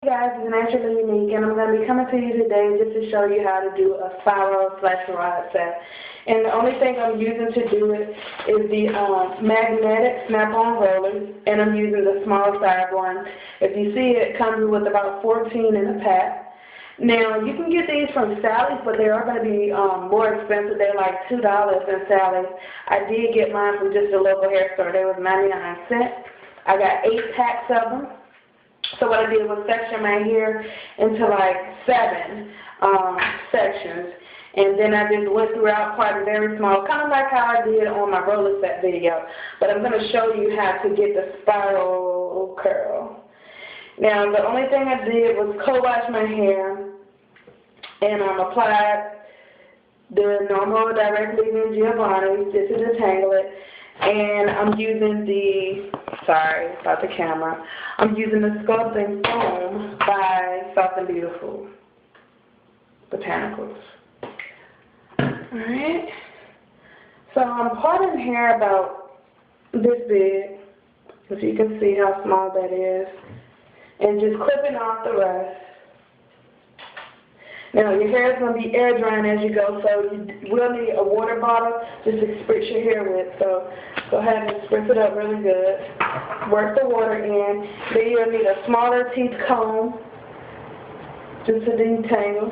Guys, it's Naturally Unique, and I'm going to be coming to you today just to show you how to do a spiral/rod set. And the only thing I'm using to do it is the magnetic snap-on rollers, and I'm using the small size one. If you see, it comes with about 14 in a pack. Now, you can get these from Sally's, but they are going to be more expensive. They're like $2 in Sally's. I did get mine from just a local hair store. They was 99 cents. I got 8 packs of them. So what I did was section my hair into like 7 sections, and then I just went throughout part very small, kind of like how I did on my roller set video. But I'm going to show you how to get the spiral curl. Now, the only thing I did was co-wash my hair, and applied the normal direct leave-in Giovanni just to detangle it. And I'm using the, sorry about the camera, I'm using the Sculpting Foam by Soft and Beautiful Botanicals. Alright, so I'm parting hair about this big, as you can see how small that is, and just clipping off the rest. Now, your hair is going to be air drying as you go, so you will need a water bottle just to spritz your hair with. So go ahead and spritz it up really good. Work the water in. Then you'll need a smaller teeth comb just to detangle.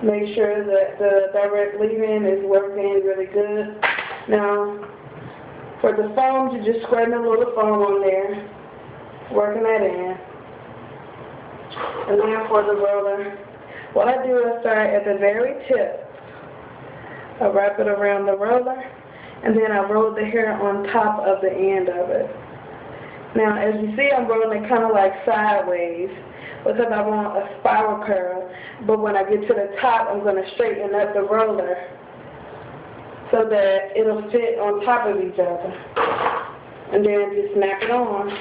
Make sure that the direct leave-in is working really good. Now, for the foam, you just squirting a little foam on there, working that in. And then for the roller, what I do is start at the very tip. I wrap it around the roller, and then I roll the hair on top of the end of it. Now, as you see, I'm rolling it kind of like sideways because I want a spiral curl. But when I get to the top, I'm going to straighten up the roller so that it'll fit on top of each other. And then just snap it on.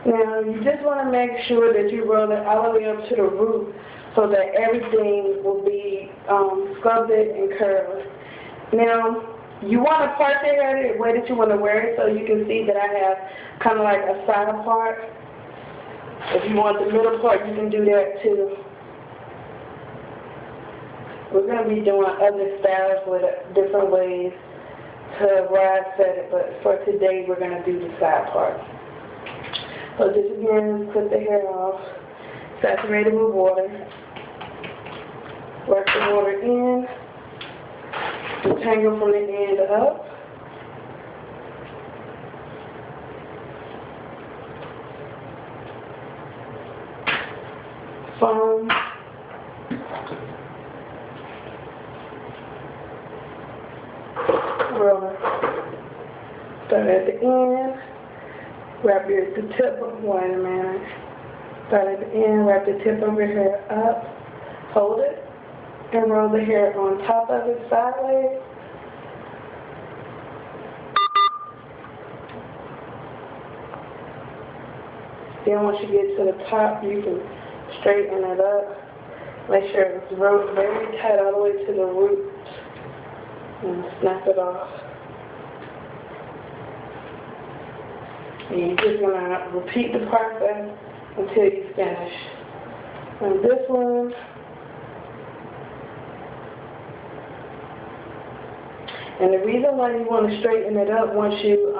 Now, you just want to make sure that you roll it all the way up to the root so that everything will be sculpted and curled. Now, you want to part your hair the way that you want to wear it, so you can see that I have kind of like a side part. If you want the middle part, you can do that too. We're going to be doing other styles with different ways to rod set it, but for today, we're going to do the side part. So just again, put the hair off, saturate it with water, work the water in, detangle from the end up, foam, roller, start at the end. Wrap the tip of, wait a minute, start at the end, wrap the tip of your hair up, hold it, and roll the hair on top of it sideways. Then once you get to the top, you can straighten it up. Make sure it's rolled very tight all the way to the roots, and snap it off. And you're just going to repeat the process until you finish. And this one, and the reason why you want to straighten it up once you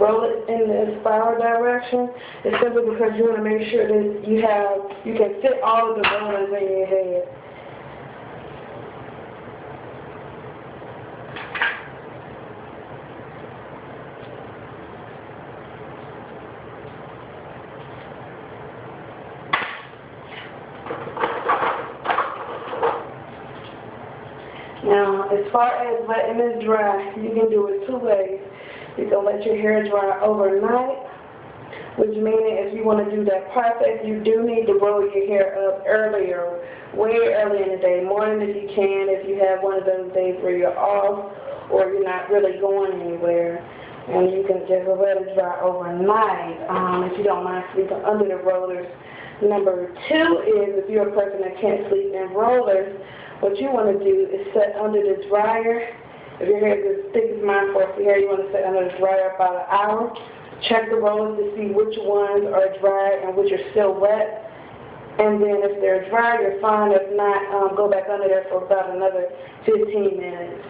roll it in the spiral direction is simply because you want to make sure that you can fit all of the rollers in your head. Now, as far as letting it dry, you can do it 2 ways. You can let your hair dry overnight, which means if you want to do that process, you do need to roll your hair up earlier, way early in the day, morning if you can, if you have one of those days where you're off or you're not really going anywhere. And you can just let it dry overnight if you don't mind sleeping under the rollers Number 2 is if you're a person that can't sleep in rollers, what you want to do is set under the dryer. If your hair is as thick as mine for hair, you want to set under the dryer about an hour. Check the rollers to see which ones are dry and which are still wet. And then if they're dry, you're fine. If not, go back under there for about another 15 minutes.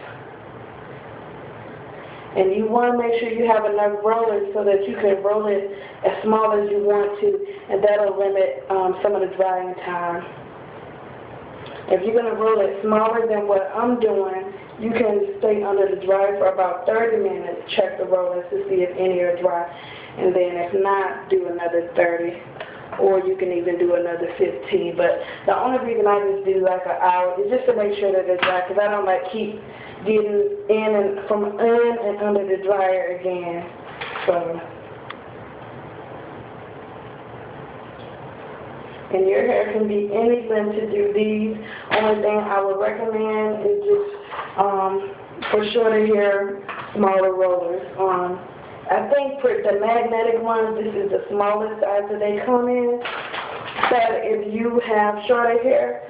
And you want to make sure you have enough rollers so that you can roll it as small as you want to, and that'll limit some of the drying time. If you're going to roll it smaller than what I'm doing, you can stay under the dryer for about 30 minutes, check the rollers to see if any are dry, and then if not, do another 30, or you can even do another 15. But the only reason I just do like an hour is just to make sure that they're dry, because I don't like keep getting in and under the dryer again. So, and your hair can be any length to do these. Only thing I would recommend is just for shorter hair, smaller rollers. I think for the magnetic ones, this is the smallest size that they come in. But if you have shorter hair,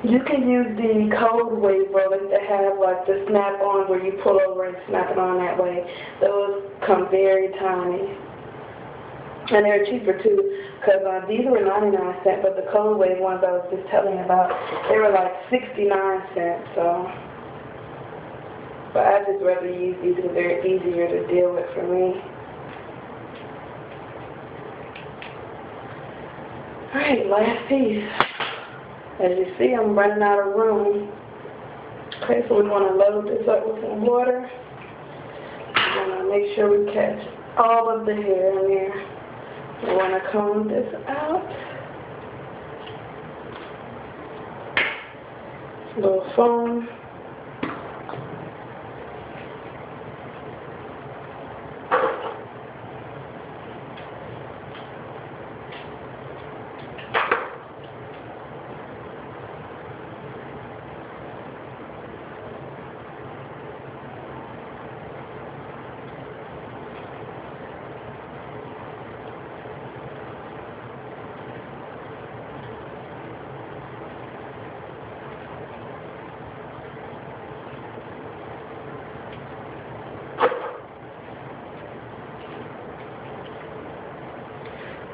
you can use the cold wave rollers that have like the snap-on where you pull over and snap it on that way. Those come very tiny. And they're cheaper too, because these were 99 cents, but the cold wave ones I was just telling you about, they were like 69 cents. So, but I just rather use these because they're easier to deal with for me. Alright, last piece. As you see, I'm running out of room. Okay, so we want to load this up with some water. We're going to make sure we catch all of the hair in there. We want to comb this out. A little foam.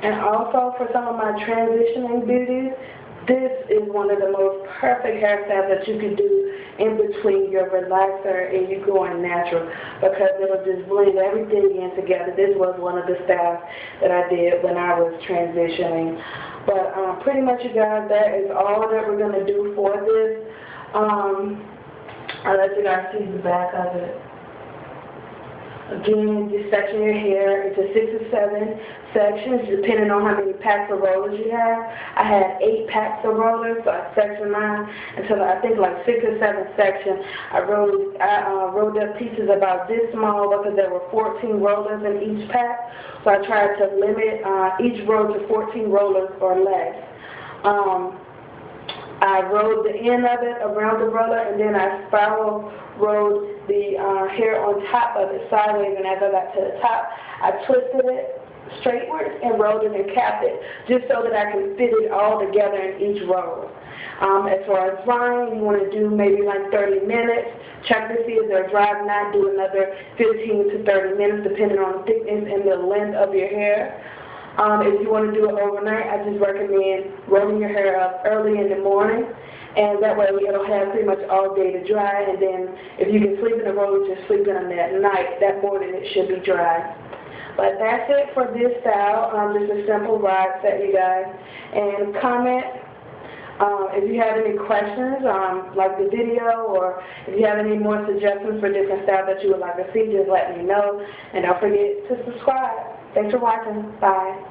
And also for some of my transitioning beauties, this is one of the most perfect hairstyles that you can do in between your relaxer and you going natural, because it'll just blend everything in together. This was one of the styles that I did when I was transitioning. But pretty much, you guys, that is all that we're going to do for this. I'll let you guys see the back of it. Again, you section your hair into 6 or 7 sections, depending on how many packs of rollers you have. I had 8 packs of rollers, so I sectioned mine until I think like 6 or 7 sections. I rolled up pieces about this small because there were 14 rollers in each pack, so I tried to limit each roll to 14 rollers or less. I rolled the end of it around the roller, and then I spiral rolled the hair on top of it sideways, and as I got to the top, I twisted it straightwards and rolled it and capped it, just so that I can fit it all together in each roll. As far as drying, you want to do maybe like 30 minutes. Check to see if they're dry. If not, do another 15 to 30 minutes, depending on the thickness and the length of your hair. If you want to do it overnight, I just recommend rolling your hair up early in the morning, and that way it'll have pretty much all day to dry, and then if you can sleep in the rollers, just sleep in them that night. That morning it should be dry. But that's it for this style. Just a simple rod set, you guys. And comment if you have any questions, like the video, or if you have any more suggestions for different styles that you would like to see, just let me know. And don't forget to subscribe. Thanks for watching. Bye.